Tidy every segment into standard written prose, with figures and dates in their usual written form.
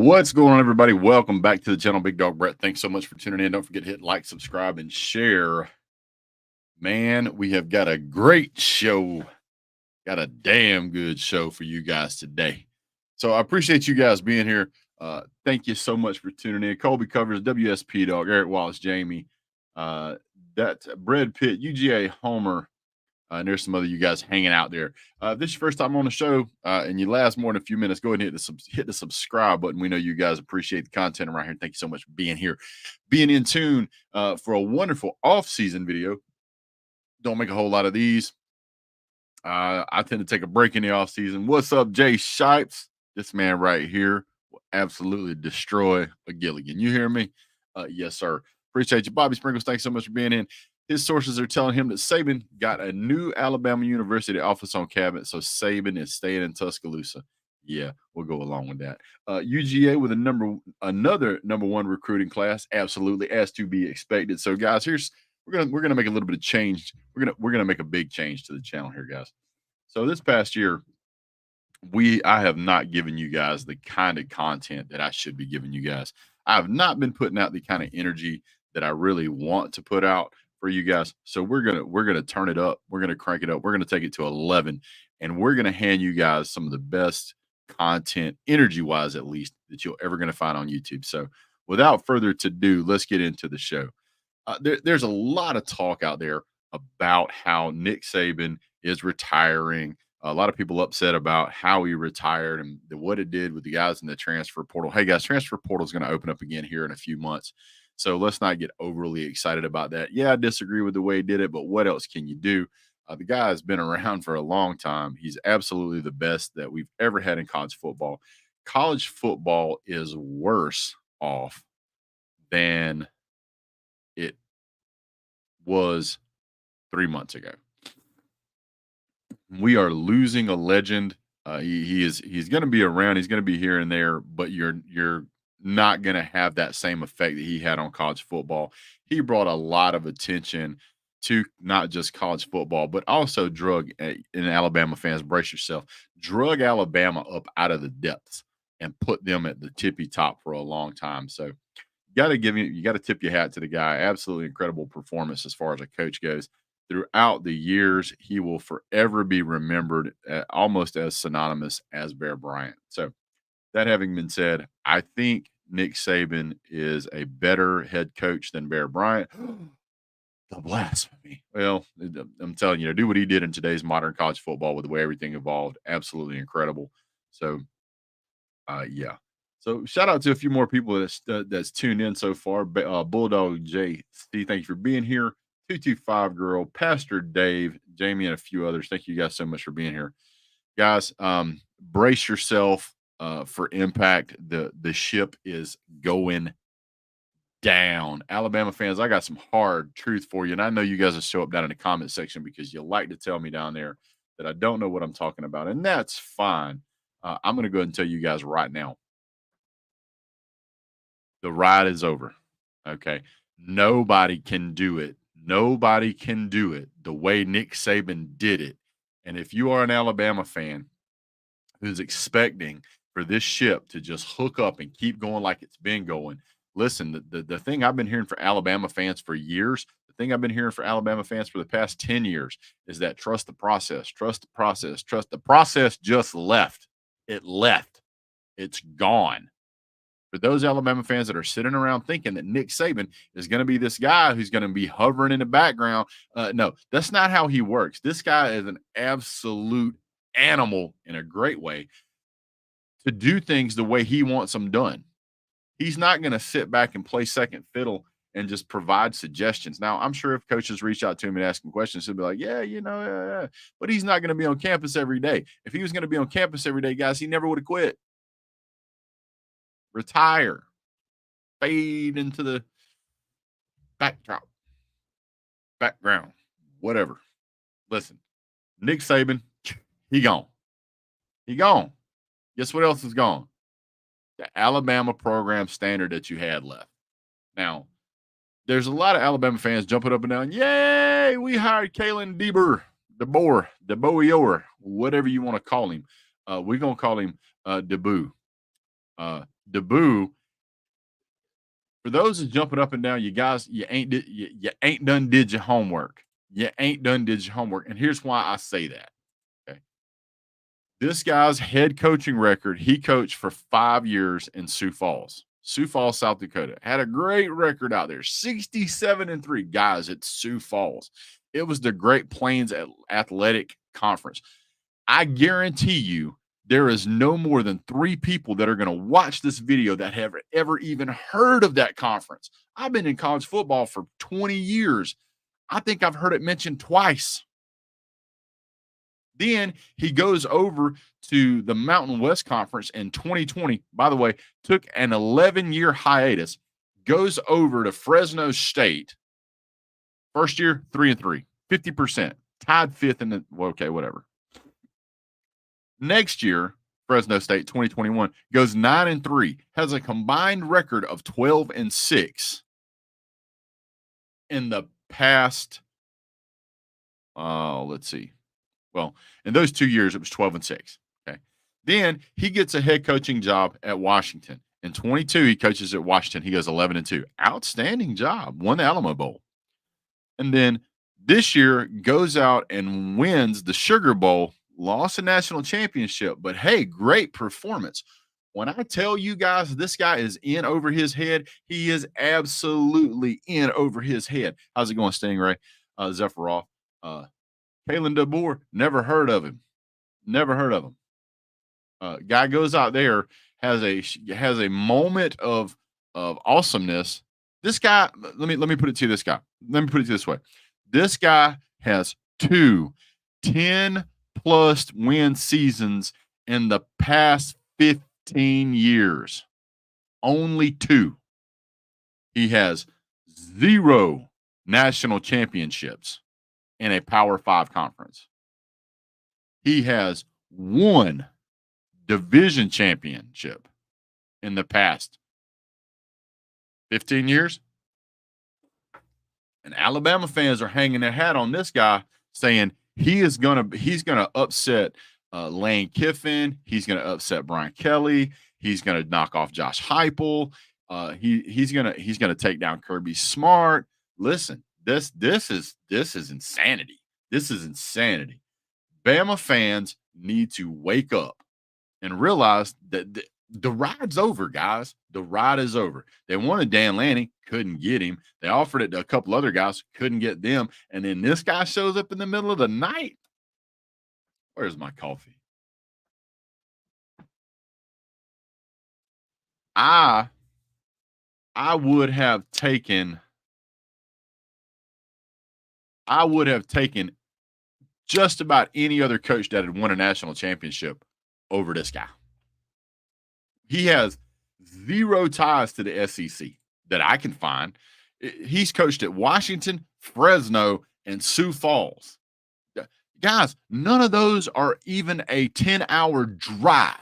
What's going on, everybody? Welcome back to the channel. Big Dog Brett. Thanks so much for tuning in. Don't forget to hit like, subscribe, and share. Man, we have got a great show. Got a damn good show for you guys today. So I appreciate you guys being here. Thank you so much for tuning in. Colby covers WSP Dog, Eric Wallace, Jamie, that's Brad Pitt, UGA Homer, and there's some other you guys hanging out there. If this is your first time on the show and you last more than a few minutes, go ahead and hit the subscribe button. We know you guys appreciate the content around here. Thank you so much for being here, being in tune for a wonderful off-season video. Don't make a whole lot of these. I tend to take a break in the off-season. What's up, Jay Shipes? This man right here will absolutely destroy a Gilligan. You hear me? Yes, sir. Appreciate you. Bobby Sprinkles, thanks so much for being in. His sources are telling him that Saban got a new Alabama University office on cabinet, so Saban is staying in Tuscaloosa. Yeah, we'll go along with that. UGA with another number one recruiting class, absolutely as to be expected. So, guys, we're gonna make a little bit of change. We're gonna make a big change to the channel here, guys. So this past year, I have not given you guys the kind of content that I should be giving you guys. I have not been putting out the kind of energy that I really want to put out for you guys. So we're gonna turn it up. We're gonna crank it up. We're gonna take it to 11, and we're gonna hand you guys some of the best content, energy wise at least, that you're ever gonna find on YouTube. So without further ado, let's get into the show. There's a lot of talk out there about how Nick Saban is retiring. A lot of people upset about how he retired and what it did with the guys in the transfer portal. Hey, guys, transfer portal is going to open up again here in a few months. So let's not get overly excited about that. Yeah, I disagree with the way he did it, but what else can you do? The guy has been around for a long time. He's absolutely the best that we've ever had in college football. College football is worse off than it was 3 months ago. We are losing a legend. He's going to be around. He's going to be here and there, but you're not going to have that same effect that he had on college football. He brought a lot of attention to not just college football, but also in Alabama fans, brace yourself, drug Alabama up out of the depths and put them at the tippy top for a long time. So you got to tip your hat to the guy. Absolutely incredible performance as far as a coach goes. Throughout the years, he will forever be remembered almost as synonymous as Bear Bryant. So that having been said, I think Nick Saban is a better head coach than Bear Bryant. The blasphemy. Well, I'm telling you, to do what he did in today's modern college football with the way everything evolved, absolutely incredible. So, yeah. So shout out to a few more people that's tuned in so far. Bulldog JC, thank you for being here. 225 Girl, Pastor Dave, Jamie, and a few others. Thank you guys so much for being here. Guys, brace yourself for impact. The ship is going down. Alabama fans, I got some hard truth for you. And I know you guys will show up down in the comment section because you like to tell me down there that I don't know what I'm talking about. And that's fine. I'm going to go ahead and tell you guys right now. The ride is over. Okay. Nobody can do it. Nobody can do it the way Nick Saban did it. And if you are an Alabama fan who's expecting for this ship to just hook up and keep going like it's been going, listen, the thing I've been hearing for Alabama fans for years, the thing I've been hearing for Alabama fans for the past 10 years is that trust the process, trust the process, trust the process just left. It left. It's gone. For those Alabama fans that are sitting around thinking that Nick Saban is going to be this guy who's going to be hovering in the background, no, that's not how he works. This guy is an absolute animal in a great way to do things the way he wants them done. He's not going to sit back and play second fiddle and just provide suggestions. Now, I'm sure if coaches reach out to him and ask him questions, he'll be like, yeah, yeah. But he's not going to be on campus every day. If he was going to be on campus every day, guys, he never would have quit. Retire, fade into the background, whatever. Listen, Nick Saban, he gone. He gone. Guess what else is gone? The Alabama program standard that you had left. Now, there's a lot of Alabama fans jumping up and down. Yay, we hired Kalen DeBoer, whatever you want to call him. We're going to call him DeBoo. DeBoer, for those that's jumping up and down, you guys, you ain't done did your homework. You ain't done did your homework. And here's why I say that. Okay. This guy's head coaching record, he coached for 5 years in Sioux Falls. Sioux Falls, South Dakota. Had a great record out there. 67-3. Guys, it's Sioux Falls. It was the Great Plains Athletic Conference. I guarantee you there is no more than 3 people that are going to watch this video that have ever even heard of that conference. I've been in college football for 20 years. I think I've heard it mentioned twice. Then he goes over to the Mountain West Conference in 2020. By the way, took an 11-year hiatus, goes over to Fresno State. First year, 3-3, 50%, tied 5th in the, well, okay, whatever. Next year, Fresno State, 2021, goes 9-3, has a combined record of 12-6 in the past. Let's see. Well, in those 2 years, it was 12-6. Okay. Then he gets a head coaching job at Washington. In 22, he coaches at Washington. He goes 11-2. Outstanding job. Won the Alamo Bowl. And then this year goes out and wins the Sugar Bowl, lost a national championship, but hey, great performance. When I tell you guys this guy is in over his head, he is absolutely in over his head. How's it going, Stingray? Zephyroff. Kalen DeBoer, never heard of him. Never heard of him. Guy goes out there, has a moment of awesomeness. This guy, let me put it to you this guy. Let me put it this way. This guy has 2 10-plus win seasons in the past 15 years. Only 2. He has 0 national championships in a Power 5 conference. He has 1 division championship in the past 15 years. And Alabama fans are hanging their hat on this guy, saying he's gonna upset Lane Kiffin. He's gonna upset Brian Kelly. He's gonna knock off Josh Heupel. He's gonna take down Kirby Smart. Listen, this is insanity. This is insanity. Bama fans need to wake up and realize that the ride's over, guys. The ride is over. They wanted Dan Lanning, couldn't get him. They offered it to a couple other guys, couldn't get them. And then this guy shows up in the middle of the night. Where's my coffee? I would have taken just about any other coach that had won a national championship over this guy. He has 0 ties to the SEC that I can find. He's coached at Washington, Fresno, and Sioux Falls. Guys, none of those are even a 10-hour drive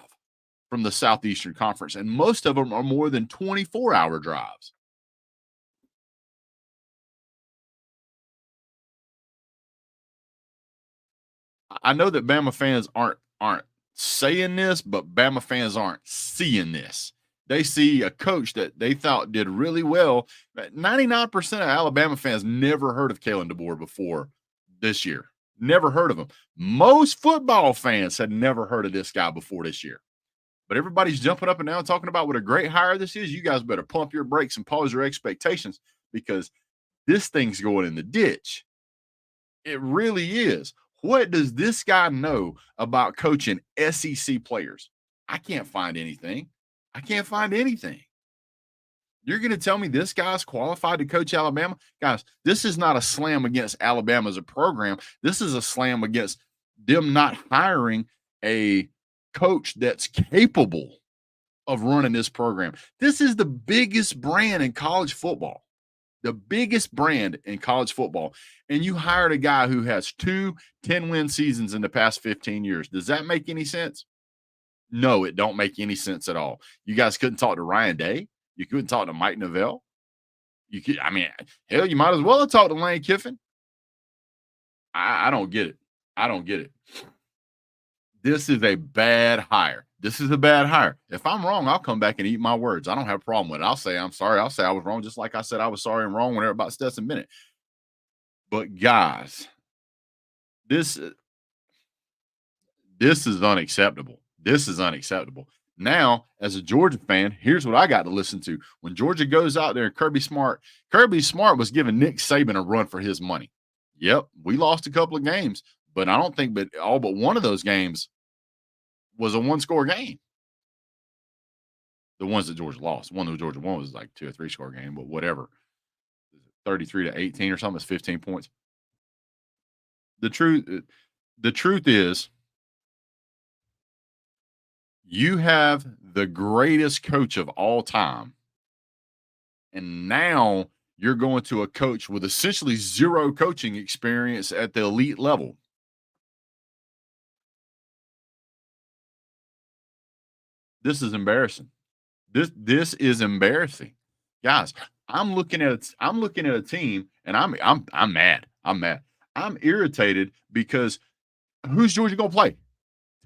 from the Southeastern Conference, and most of them are more than 24-hour drives. I know that Bama fans aren't saying this, but Bama fans aren't seeing this. They see a coach that they thought did really well. 99% of Alabama fans never heard of Kalen DeBoer before this year. Never heard of him. Most football fans had never heard of this guy before this year. But everybody's jumping up and down talking about what a great hire this is. You guys better pump your brakes and pause your expectations, because this thing's going in the ditch. It really is. What does this guy know about coaching SEC players? I can't find anything. I can't find anything. You're going to tell me this guy's qualified to coach Alabama? Guys, this is not a slam against Alabama as a program. This is a slam against them not hiring a coach that's capable of running this program. This is the biggest brand in college football. The biggest brand in college football. And you hired a guy who has 2 10-win seasons in the past 15 years. Does that make any sense? No, it don't make any sense at all. You guys couldn't talk to Ryan Day. You couldn't talk to Mike Novell. Hell, you might as well have talked to Lane Kiffin. I don't get it. I don't get it. This is a bad hire. This is a bad hire. If I'm wrong, I'll come back and eat my words. I don't have a problem with it. I'll say I'm sorry. I'll say I was wrong, just like I said I was sorry and wrong whenever about Stetson Bennett. But guys, this this is unacceptable. This is unacceptable. Now, as a Georgia fan, here's what I got to listen to. When Georgia goes out there, Kirby Smart was giving Nick Saban a run for his money. Yep, we lost a couple of games, but I don't think but all but one of those games was a one-score game. The ones that Georgia lost. One that Georgia won was like 2 or 3 score game, but whatever. 33-18 or something is 15 points. The truth is you have the greatest coach of all time. And now you're going to a coach with essentially zero coaching experience at the elite level. This is embarrassing. This is embarrassing. Guys, I'm looking at a team and I'm mad. I'm mad. I'm irritated because who's Georgia going to play?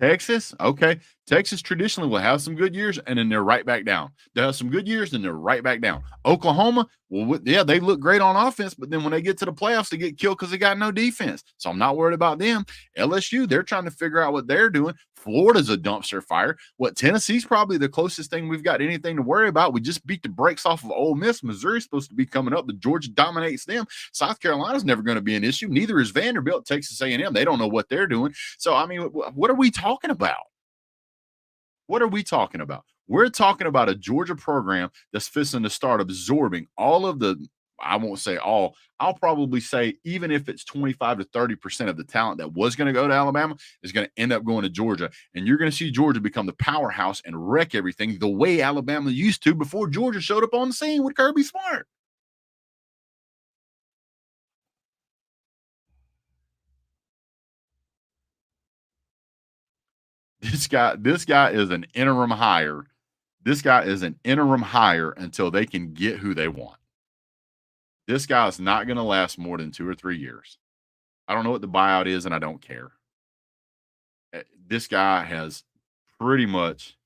Texas, okay. Texas traditionally will have some good years, and then they're right back down. They'll have some good years, and they're right back down. Oklahoma, well, yeah, they look great on offense, but then when they get to the playoffs, they get killed because they got no defense. So I'm not worried about them. LSU, they're trying to figure out what they're doing. Florida's a dumpster fire. Tennessee's probably the closest thing we've got anything to worry about. We just beat the brakes off of Ole Miss. Missouri's supposed to be coming up, but Georgia dominates them. South Carolina's never going to be an issue. Neither is Vanderbilt, Texas A&M. They don't know what they're doing. So, I mean, what are we talking about? What are we talking about? We're talking about a Georgia program that's fixing to start absorbing all of the, I won't say all, I'll probably say even if it's 25 to 30% of the talent that was going to go to Alabama is going to end up going to Georgia. And you're going to see Georgia become the powerhouse and wreck everything the way Alabama used to before Georgia showed up on the scene with Kirby Smart. This guy is an interim hire. This guy is an interim hire until they can get who they want. This guy is not going to last more than 2 or 3 years. I don't know what the buyout is, and I don't care. This guy has pretty much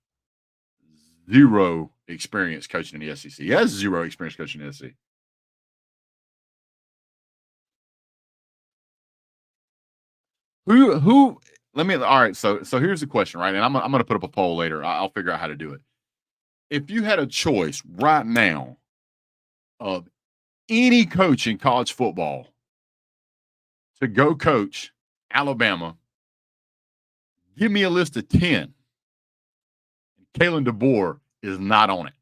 zero experience coaching in the SEC. He has zero experience coaching in the SEC. Who let me all right, so here's the question, right? And I'm gonna put up a poll later. I'll figure out how to do it. If you had a choice right now of any coach in college football to go coach Alabama, give me a list of 10. Kalen DeBoer is not on it.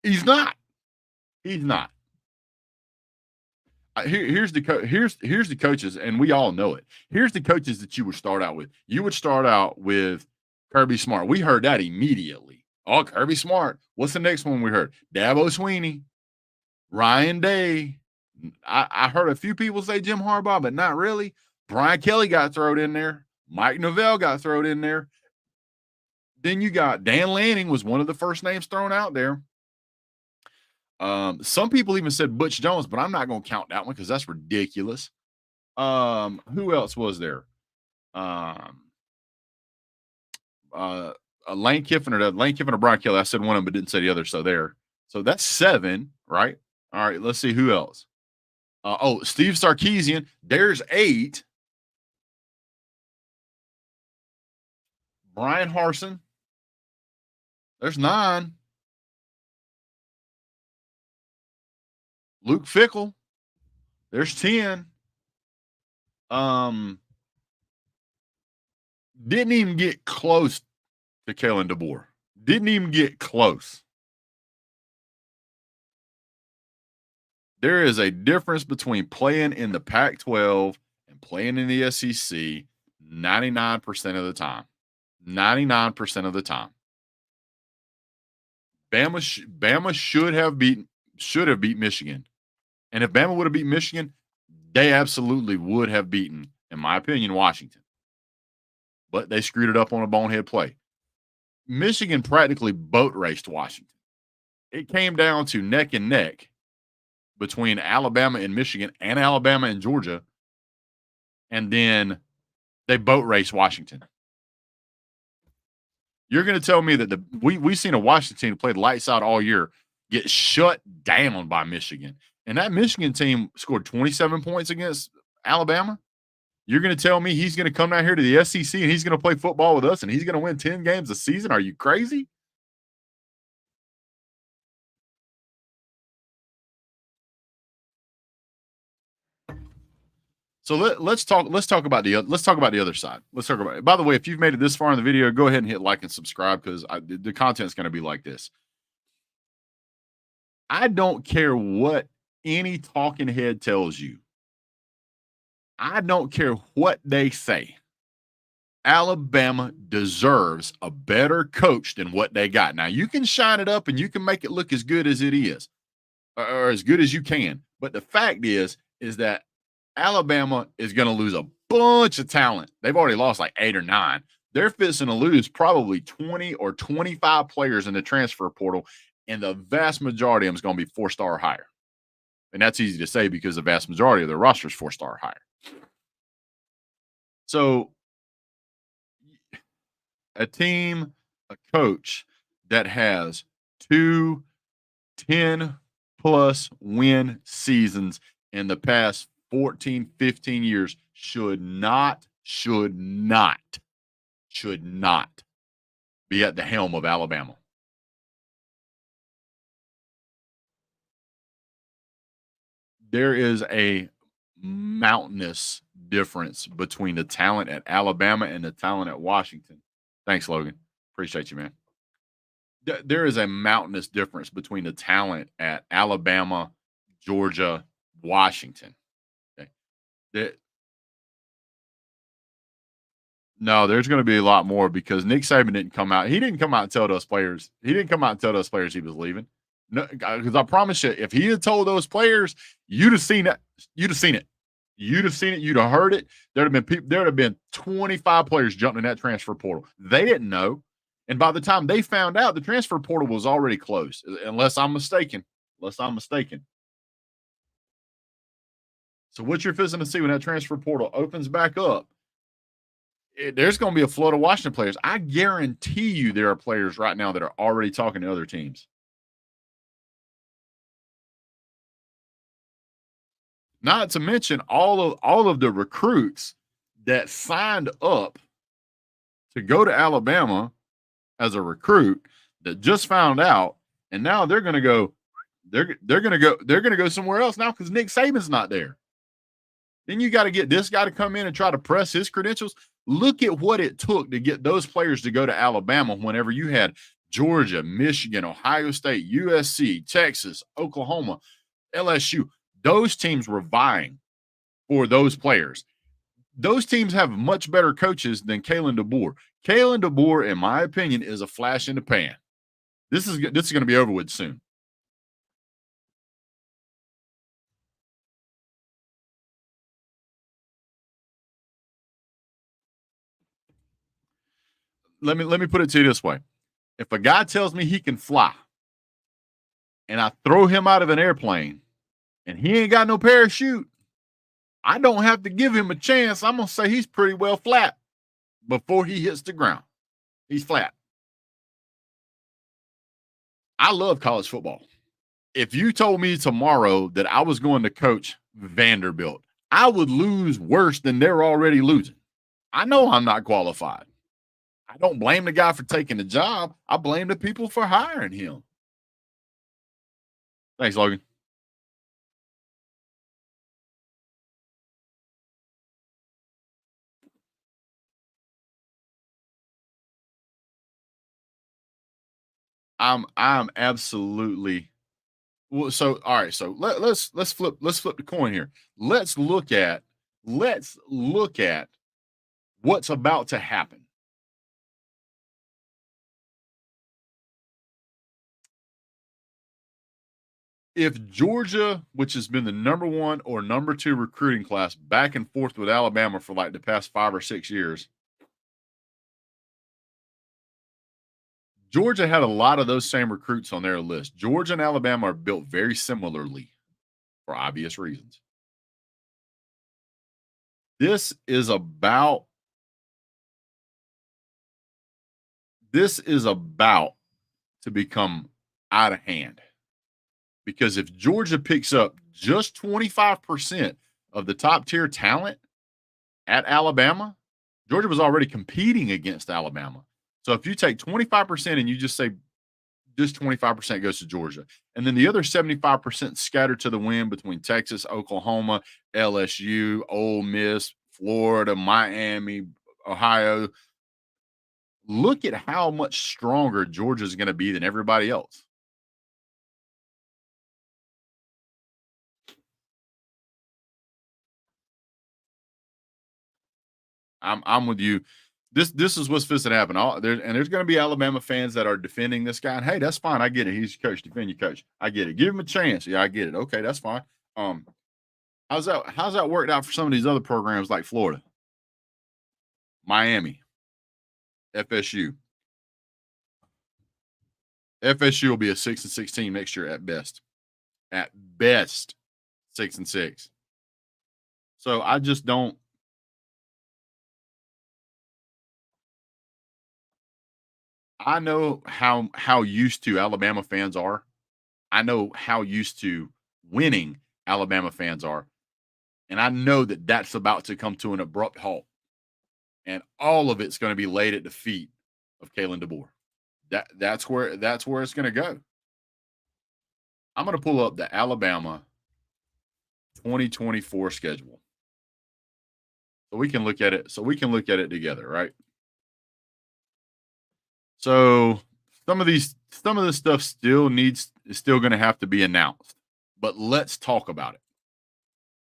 He's not. He's not. Here's the coaches, and we all know it. Here's the coaches that you would start out with. You would start out with Kirby Smart. We heard that immediately. Oh, Kirby Smart. What's the next one we heard? Dabo Swinney, Ryan Day. I heard a few people say Jim Harbaugh, but not really. Brian Kelly got thrown in there. Mike Novell got thrown in there. Then you got Dan Lanning was one of the first names thrown out there. Some people even said Butch Jones, but I'm not going to count that one because that's ridiculous. Who else was there? Lane Kiffin or Brian Kelly. I said one of them, but didn't say the other. So there. So that's 7, right? All right. Let's see who else. Steve Sarkisian. There's 8. Brian Harsin. There's 9. Luke Fickell. There's 10. Didn't even get close to Kalen DeBoer. Didn't even get close. There is a difference between playing in the Pac-12 and playing in the SEC 99% of the time. 99% of the time. Bama should have beat Michigan. And if Bama would have beat Michigan, they absolutely would have beaten, in my opinion, Washington. But they screwed it up on a bonehead play. Michigan practically boat raced Washington. It came down to neck and neck between Alabama and Michigan and Alabama and Georgia. And then they boat raced Washington. You're going to tell me that we've seen a Washington team played lights out all year get shut down by Michigan, and that Michigan team scored 27 points against Alabama. You're going to tell me he's going to come down here to the SEC and he's going to play football with us and he's going to win 10 games a season? Are you crazy? So let's talk about the other side. Let's talk about it. By the way, if you've made it this far in the video, go ahead and hit like and subscribe because the content's going to be like this. I don't care what any talking head tells you. I don't care what they say. Alabama deserves a better coach than what they got. Now, you can shine it up and you can make it look as good as it is or as good as you can. But the fact is that Alabama is going to lose a bunch of talent. They've already lost like 8 or 9. They're fixing to lose probably 20 or 25 players in the transfer portal, and the vast majority of them is going to be 4-star or higher. And that's easy to say because the vast majority of their roster is 4-star or higher. So a team, a coach that has 2 10-plus win seasons in the past 14, 15 years should not be at the helm of Alabama. There is a mountainous difference between the talent at Alabama and the talent at Washington. Thanks, Logan. Appreciate you, man. There is a mountainous difference between the talent at Alabama, Georgia, Washington. Okay. No, there's going to be a lot more because Nick Saban didn't come out. He didn't come out and tell those players. He didn't come out and tell those players he was leaving. No, because I promise you, if he had told those players, you'd have seen it. You'd have seen it. You'd have seen it. You'd have heard it. There'd have been people. There'd have been 25 players jumping in that transfer portal. They didn't know, and by the time they found out, the transfer portal was already closed. Unless I'm mistaken. So what you're fixing to see when that transfer portal opens back up, there's going to be a flood of Washington players. I guarantee you there are players right now that are already talking to other teams. Not to mention all of the recruits that signed up to go to Alabama as a recruit that just found out, and now they're going to go. They're going to go somewhere else now because Nick Saban's not there. Then you got to get this guy to come in and try to press his credentials. Look at what it took to get those players to go to Alabama whenever you had Georgia, Michigan, Ohio State, USC, Texas, Oklahoma, LSU. Those teams were vying for those players. Those teams have much better coaches than Kalen DeBoer. Kalen DeBoer, in my opinion, is a flash in the pan. This is going to be over with soon. Let me put it to you this way. If a guy tells me he can fly and I throw him out of an airplane and he ain't got no parachute, I don't have to give him a chance. I'm going to say he's pretty well flat before he hits the ground. He's flat. I love college football. If you told me tomorrow that I was going to coach Vanderbilt, I would lose worse than they're already losing. I know I'm not qualified. I don't blame the guy for taking the job. I blame the people for hiring him. Thanks, Logan. I'm absolutely well. So all right. So let's flip the coin here. Let's look at what's about to happen. If Georgia, which has been the number 1 or number 2 recruiting class back and forth with Alabama for like the past 5 or 6 years, Georgia had a lot of those same recruits on their list. Georgia and Alabama are built very similarly for obvious reasons. This is about This is about to become out of hand because if Georgia picks up just 25% of the top tier talent at Alabama, Georgia was already competing against Alabama. So if you take 25% and you just say just 25% goes to Georgia, and then the other 75% scattered to the wind between Texas, Oklahoma, LSU, Ole Miss, Florida, Miami, Ohio. Look at how much stronger Georgia is going to be than everybody else. I'm with you. This is what's supposed to happen. There's going to be Alabama fans that are defending this guy. And hey, that's fine. I get it. He's your coach. Defend your coach. I get it. Give him a chance. Yeah, I get it. Okay, that's fine. Um, how's that worked out for some of these other programs like Florida, Miami, FSU? FSU will be a 6-6 team next year at best. At best, 6-6. So I just don't. I know how used to Alabama fans are. I know how used to winning Alabama fans are, and I know that that's about to come to an abrupt halt, and all of it's going to be laid at the feet of Kalen DeBoer. That's where it's going to go. I'm going to pull up the Alabama 2024 schedule so we can look at it. So we can look at it together, right? So some of this stuff is still going to have to be announced, but let's talk about it.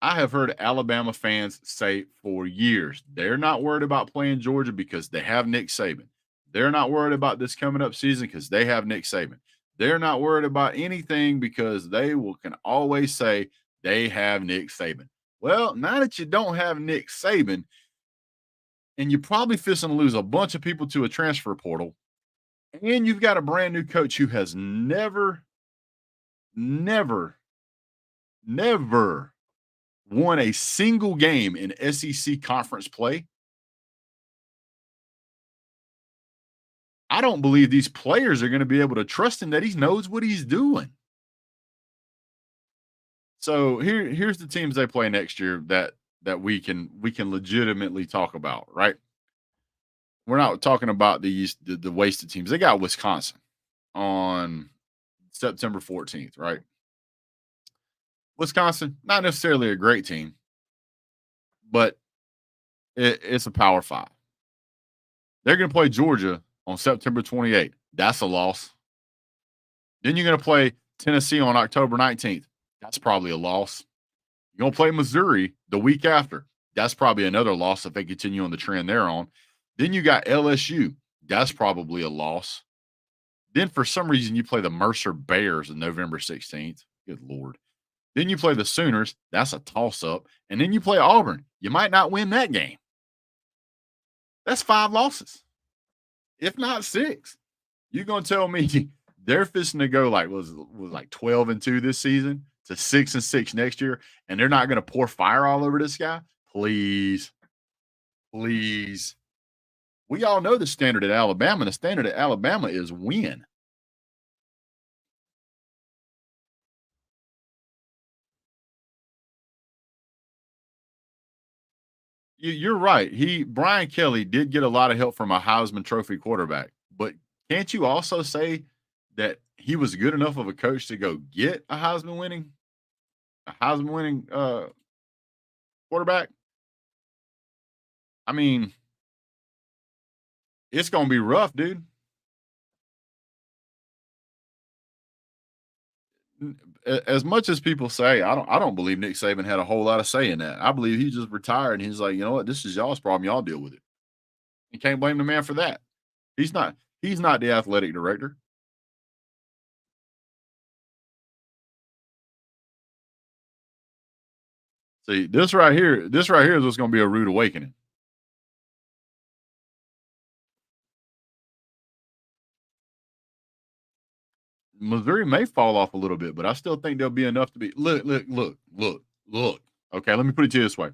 I have heard Alabama fans say for years they're not worried about playing Georgia because they have Nick Saban. They're not worried about this coming up season because they have Nick Saban. They're not worried about anything because can always say they have Nick Saban. Well, now that you don't have Nick Saban, and you're probably fixing to lose a bunch of people to a transfer portal, and you've got a brand new coach who has never, never, never won a single game in SEC conference play. I don't believe these players are going to be able to trust him that he knows what he's doing. So here's the teams they play next year that we can legitimately talk about, right? We're not talking about the wasted teams. They got Wisconsin on September 14th, right? Wisconsin, not necessarily a great team, but it's a Power 5. They're going to play Georgia on September 28th. That's a loss. Then you're going to play Tennessee on October 19th. That's probably a loss. You're going to play Missouri the week after. That's probably another loss if they continue on the trend they're on. Then you got LSU. That's probably a loss. Then for some reason you play the Mercer Bears on November 16th. Good Lord. Then you play the Sooners. That's a toss-up. And then you play Auburn. You might not win that game. That's 5 losses, if not 6. You're going to tell me they're fixing to go was like 12-2 this season to 6-6 next year, and they're not going to pour fire all over this guy? Please. Please. We all know the standard at Alabama, and the standard at Alabama is win. You're right. Brian Kelly did get a lot of help from a Heisman Trophy quarterback, but can't you also say that he was good enough of a coach to go get a Heisman winning quarterback? I mean, it's going to be rough, dude. As much as people say, I don't believe Nick Saban had a whole lot of say in that. I believe he just retired and he's like, you know what, this is y'all's problem. Y'all deal with it. You can't blame the man for that. He's not the athletic director. See, this right here is what's going to be a rude awakening. Missouri may fall off a little bit, but I still think there'll be enough to be. Look. Okay, let me put it to you this way.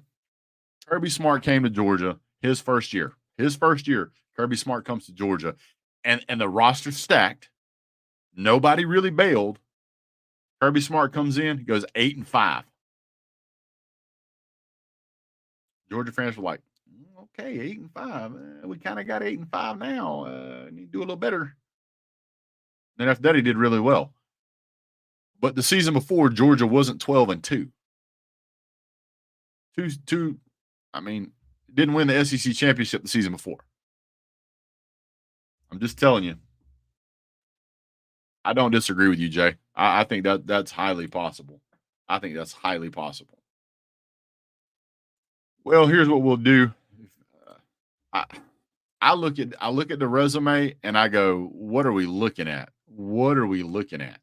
Kirby Smart came to Georgia his first year. Kirby Smart comes to Georgia, and the roster's stacked. Nobody really bailed. Kirby Smart comes in, he goes 8-5. Georgia fans were like, okay, 8-5. We kind of got 8-5 now. Need to do a little better. Then after that, he did really well. But the season before, Georgia wasn't 12-2. Two. I mean, didn't win the SEC championship the season before. I'm just telling you. I don't disagree with you, Jay. I think that's highly possible. I think that's highly possible. Well, here's what we'll do. I I look at the resume and I go, what are we looking at? What are we looking at?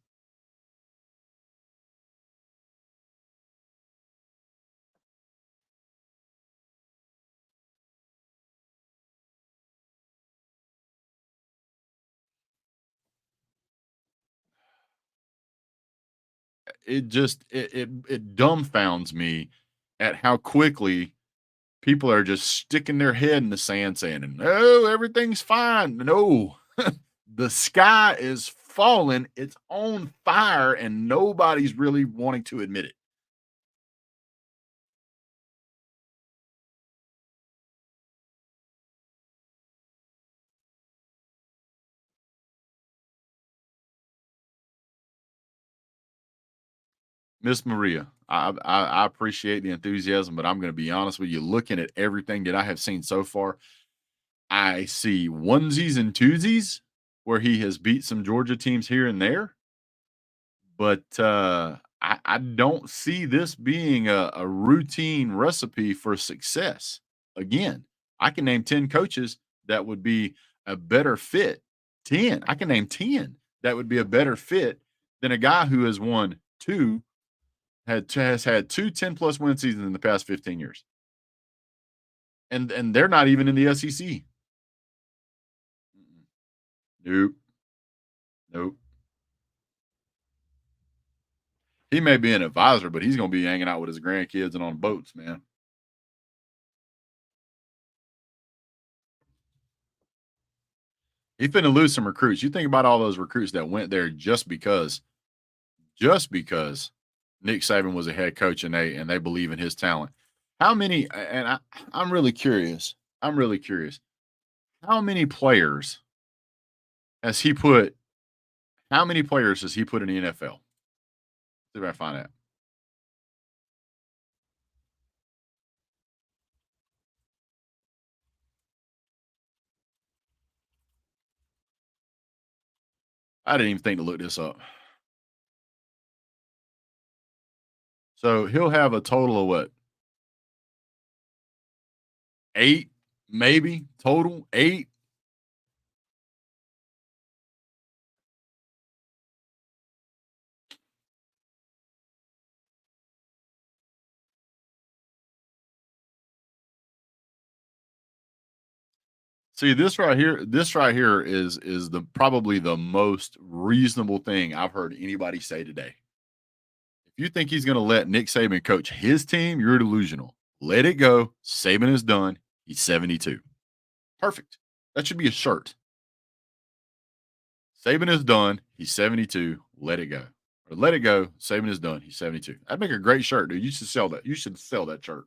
It dumbfounds me at how quickly people are just sticking their head in the sand saying, "No, everything's fine." No. The sky is falling, it's on fire, and nobody's really wanting to admit it. Miss Maria, I appreciate the enthusiasm, but I'm going to be honest with you. Looking at everything that I have seen so far, I see onesies and twosies where he has beat some Georgia teams here and there, but I don't see this being a routine recipe for success. Again, I can name 10 coaches that would be a better fit. 10. I can name 10 that would be a better fit than a guy who has won two, has had two 10+ win seasons in the past 15 years. And they're not even in the SEC. Nope. Nope. He may be an advisor, but he's going to be hanging out with his grandkids and on boats, man. He finna lose some recruits. You think about all those recruits that went there just because Nick Saban was a head coach and they believe in his talent. How many? And I'm really curious. I'm really curious. How many players has he put? How many players has he put in the NFL? See if I can find out. I didn't even think to look this up. So he'll have a total of what? 8, maybe total 8. See, this right here is the probably the most reasonable thing I've heard anybody say today. If you think he's gonna let Nick Saban coach his team, you're delusional. Let it go. Saban is done. He's 72. Perfect. That should be a shirt. Saban is done. He's 72. Let it go. Or let it go. Saban is done. He's 72. That'd make a great shirt, dude. You should sell that. You should sell that shirt.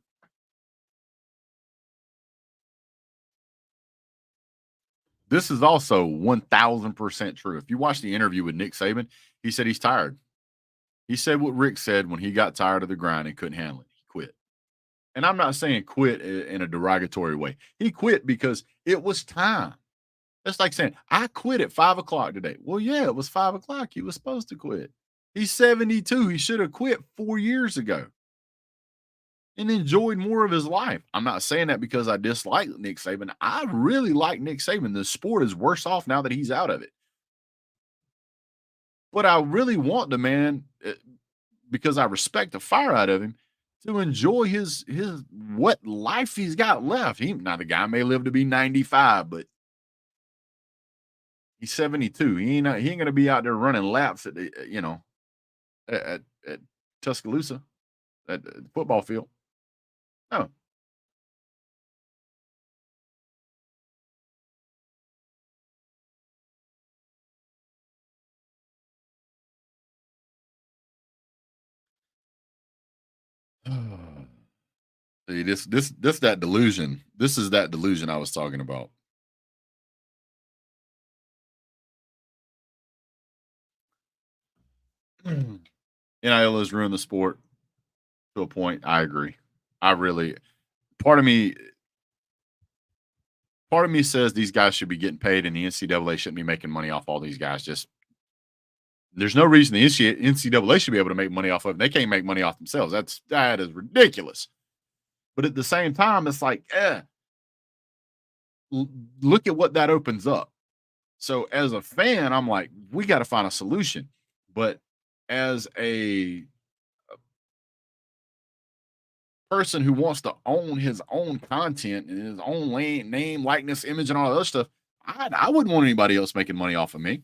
This is also 1000% true. If you watch the interview with Nick Saban, he said he's tired. He said what Rick said when he got tired of the grind and couldn't handle it. He quit. And I'm not saying quit in a derogatory way. He quit because it was time. That's like saying, I quit at 5 o'clock today. Well, yeah, it was 5 o'clock. He was supposed to quit. He's 72. He should have quit 4 years ago and enjoyed more of his life. I'm not saying that because I dislike Nick Saban. I really like Nick Saban. The sport is worse off now that he's out of it. But I really want the man, because I respect the fire out of him, to enjoy his what life he's got left. Now the guy may live to be 95, but he's 72. He ain't gonna be out there running laps at the at Tuscaloosa at the football field. No. See, this that delusion. This is that delusion I was talking about. NIL has ruined the sport to a point. I agree. I really part of me part of me says these guys should be getting paid and the NCAA shouldn't be making money off all these guys. Just there's no reason the NCAA should be able to make money off of them. They can't make money off themselves. That is ridiculous. But at the same time, it's like, look at what that opens up. So as a fan, I'm like, we got to find a solution. But as a person who wants to own his own content and his own name, likeness, image, and all that other stuff, I wouldn't want anybody else making money off of me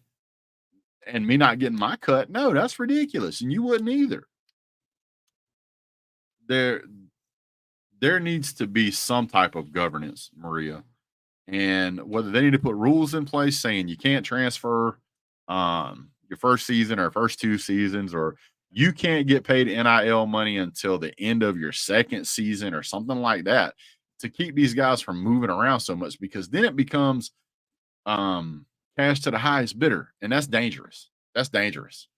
and me not getting my cut. No, that's ridiculous. And you wouldn't either. There, there needs to be some type of governance, Maria, and whether they need to put rules in place saying you can't transfer your first season or first two seasons, or you can't get paid NIL money until the end of your second season or something like that to keep these guys from moving around so much because then it becomes cash to the highest bidder, and that's dangerous. That's dangerous.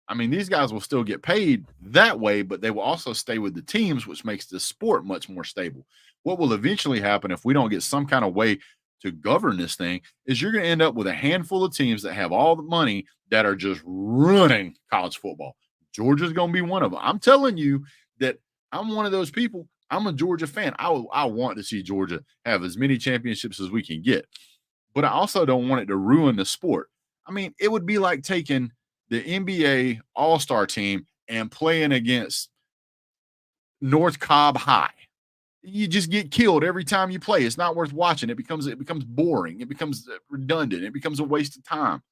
I mean, these guys will still get paid that way, but they will also stay with the teams, which makes the sport much more stable. What will eventually happen if we don't get some kind of way to govern this thing is you're going to end up with a handful of teams that have all the money that are just running college football. Georgia's going to be one of them. I'm telling you that I'm one of those people. I'm a Georgia fan. I want to see Georgia have as many championships as we can get, but I also don't want it to ruin the sport. I mean, it would be like taking the NBA All-Star team and playing against North Cobb High. You just get killed every time you play. It's not worth watching. It becomes boring. It becomes redundant. It becomes a waste of time.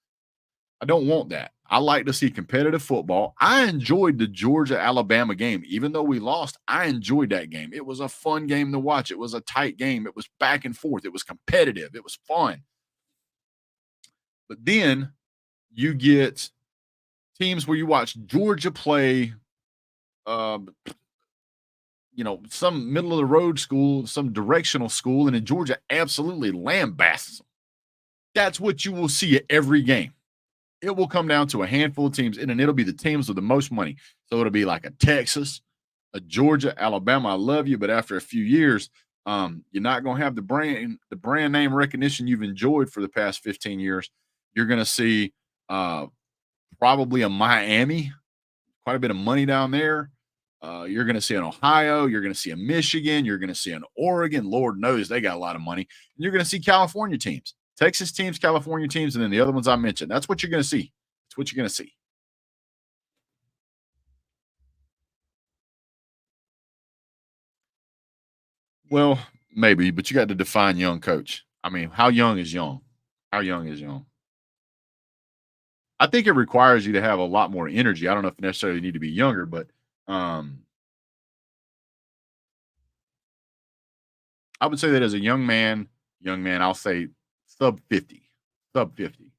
I don't want that. I like to see competitive football. I enjoyed the Georgia Alabama game. Even though we lost, I enjoyed that game. It was a fun game to watch. It was a tight game. It was back and forth. It was competitive. It was fun. But then you get teams where you watch Georgia play, um, some middle of the road school, some directional school, and then Georgia absolutely lambasts them. That's what you will see at every game. It will come down to a handful of teams, and then it'll be the teams with the most money. So it'll be like a Texas, a Georgia, Alabama. I love you, but after a few years, you're not going to have the brand name recognition you've enjoyed for the past 15 years. You're going to see probably a Miami, quite a bit of money down there. You're going to see an Ohio. You're going to see a Michigan. You're going to see an Oregon. Lord knows they got a lot of money. And you're going to see California teams, Texas teams, California teams, and then the other ones I mentioned. That's what you're going to see. That's what you're going to see. Well, maybe, but you got to define young coach. I mean, how young is young? How young is young? I think it requires you to have a lot more energy. I don't know if you necessarily need to be younger, but um, I would say that as a young man, I'll say sub 50, sub 50.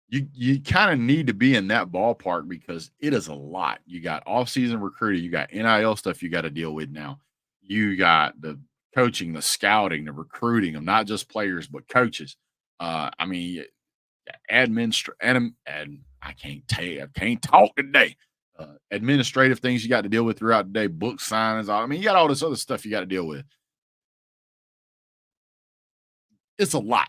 You kind of need to be in that ballpark because it is a lot. You got off-season recruiting, you got NIL stuff you got to deal with now. You got the coaching, the scouting, the recruiting of not just players but coaches. I mean, I can't talk today. Administrative things you got to deal with throughout the day, book signings. I mean, you got all this other stuff you got to deal with. It's a lot.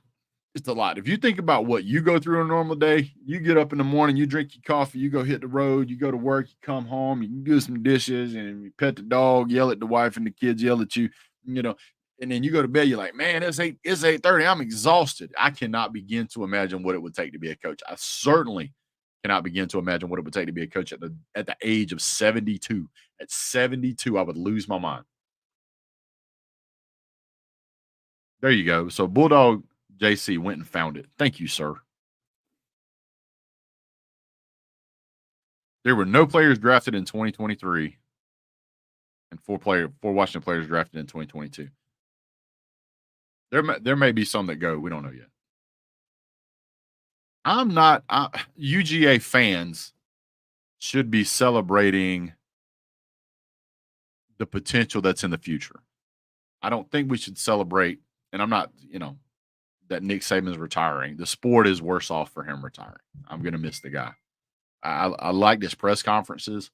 It's a lot. If you think about what you go through on a normal day, you get up in the morning, you drink your coffee, you go hit the road, you go to work, you come home, you can do some dishes and you pet the dog, yell at the wife and the kids yell at you, you know, and then you go to bed, you're like, man, it's 8:30. I'm exhausted. I cannot begin to imagine what it would take to be a coach. I certainly cannot begin to imagine what it would take to be a coach at the age of 72. At 72, I would lose my mind. There you go. So Bulldog JC went and found it. Thank you, sir. There were no players drafted in 2023 and four Washington players drafted in 2022. There may be some that go. We don't know yet. I'm not UGA fans should be celebrating the potential that's in the future. I don't think we should celebrate, and I'm not, that Nick Saban's retiring. The sport is worse off for him retiring. I'm going to miss the guy. I liked his press conferences.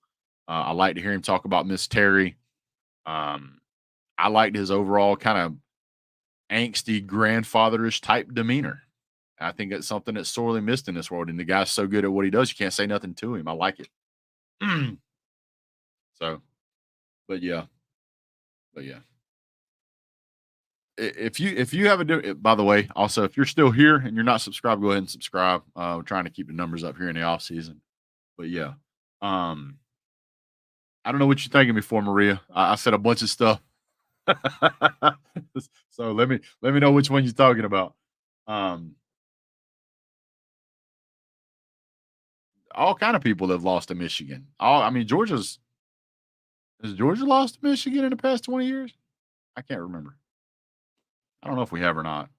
I like to hear him talk about Miss Terry. I liked his overall kind of angsty, grandfatherish type demeanor. I think it's something that's sorely missed in this world. And the guy's so good at what he does, you can't say nothing to him. I like it. So, but yeah. If you have by the way, also if you're still here and you're not subscribed, go ahead and subscribe. We're trying to keep the numbers up here in the off season. But yeah. I don't know what you're thinking before, Maria. I said a bunch of stuff. So let me know which one you're talking about. All kind of people have lost to Michigan. Has Georgia lost to Michigan in the past 20 years? I can't remember. I don't know if we have or not.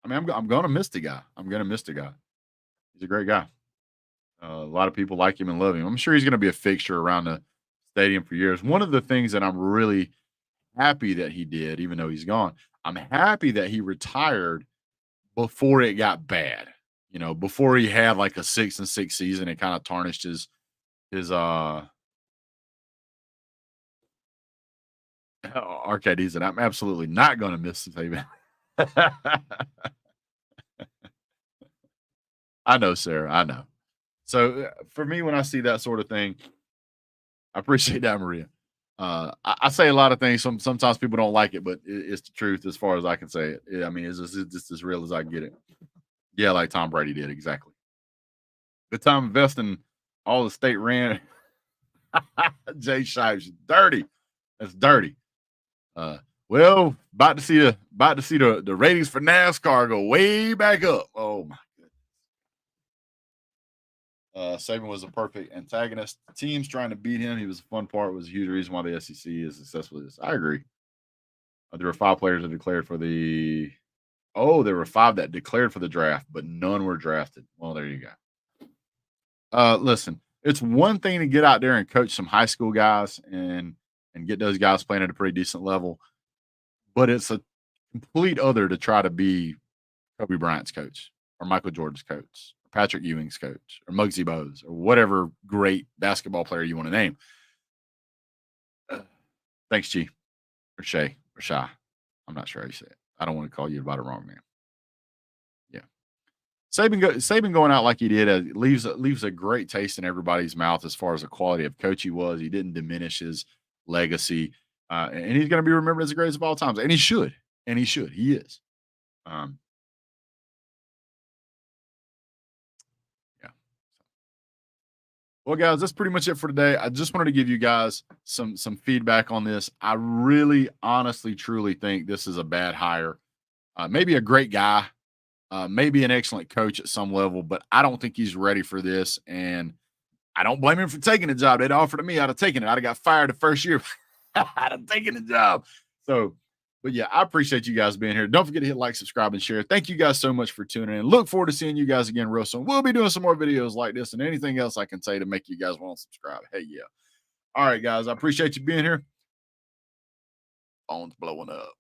I mean, I'm going to miss the guy. He's a great guy. A lot of people like him and love him. I'm sure he's going to be a fixture around the stadium for years. One of the things that I'm really happy that he did, even though he's gone, I'm happy that he retired before it got bad. Before he had like a 6-6 season, it kind of tarnished his Arcade said, I'm absolutely not going to miss Saban. I know, Sarah. I know. So for me, when I see that sort of thing, I appreciate that, Maria. I say a lot of things. Sometimes people don't like it, but it's the truth as far as I can say it. It's just as real as I can get it. Yeah, like Tom Brady did. Exactly. Good time investing all the state ran. Jay Shipes, dirty. That's dirty. Well, about to see the ratings for NASCAR go way back up. Oh my goodness. Saban was a perfect antagonist. Teams trying to beat him. He was a fun part. Was a huge reason why the SEC is successful. I agree. There were 5 players that declared for the. Oh, there were 5 that declared for the draft, but none were drafted. Well, there you go. Listen, it's one thing to get out there and coach some high school guys and get those guys playing at a pretty decent level. But it's a complete other to try to be Kobe Bryant's coach or Michael Jordan's coach or Patrick Ewing's coach or Muggsy Bogues or whatever great basketball player you want to name. Thanks, G. Or Shay or Shy. I'm not sure how you say it. I don't want to call you by the wrong name. Yeah. Saban going out like he did leaves a great taste in everybody's mouth as far as the quality of coach he was. He didn't diminish his legacy. And he's going to be remembered as the greatest of all times. And he should. He is. Yeah. Well, guys, that's pretty much it for today. I just wanted to give you guys some feedback on this. I really, honestly, truly think this is a bad hire. Maybe a great guy, maybe an excellent coach at some level, but I don't think he's ready for this. And I don't blame him for taking the job. They'd offered to me, I'd have taken it. I'd have got fired the first year. I'd have taken the job. So, but yeah, I appreciate you guys being here. Don't forget to hit like, subscribe, and share. Thank you guys so much for tuning in. Look forward to seeing you guys again real soon. We'll be doing some more videos like this and anything else I can say to make you guys want to subscribe. Hey, yeah. All right, guys. I appreciate you being here. Phone's blowing up.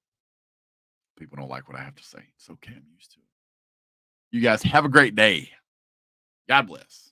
People don't like what I have to say. It's okay. I'm used to it. You guys have a great day. God bless.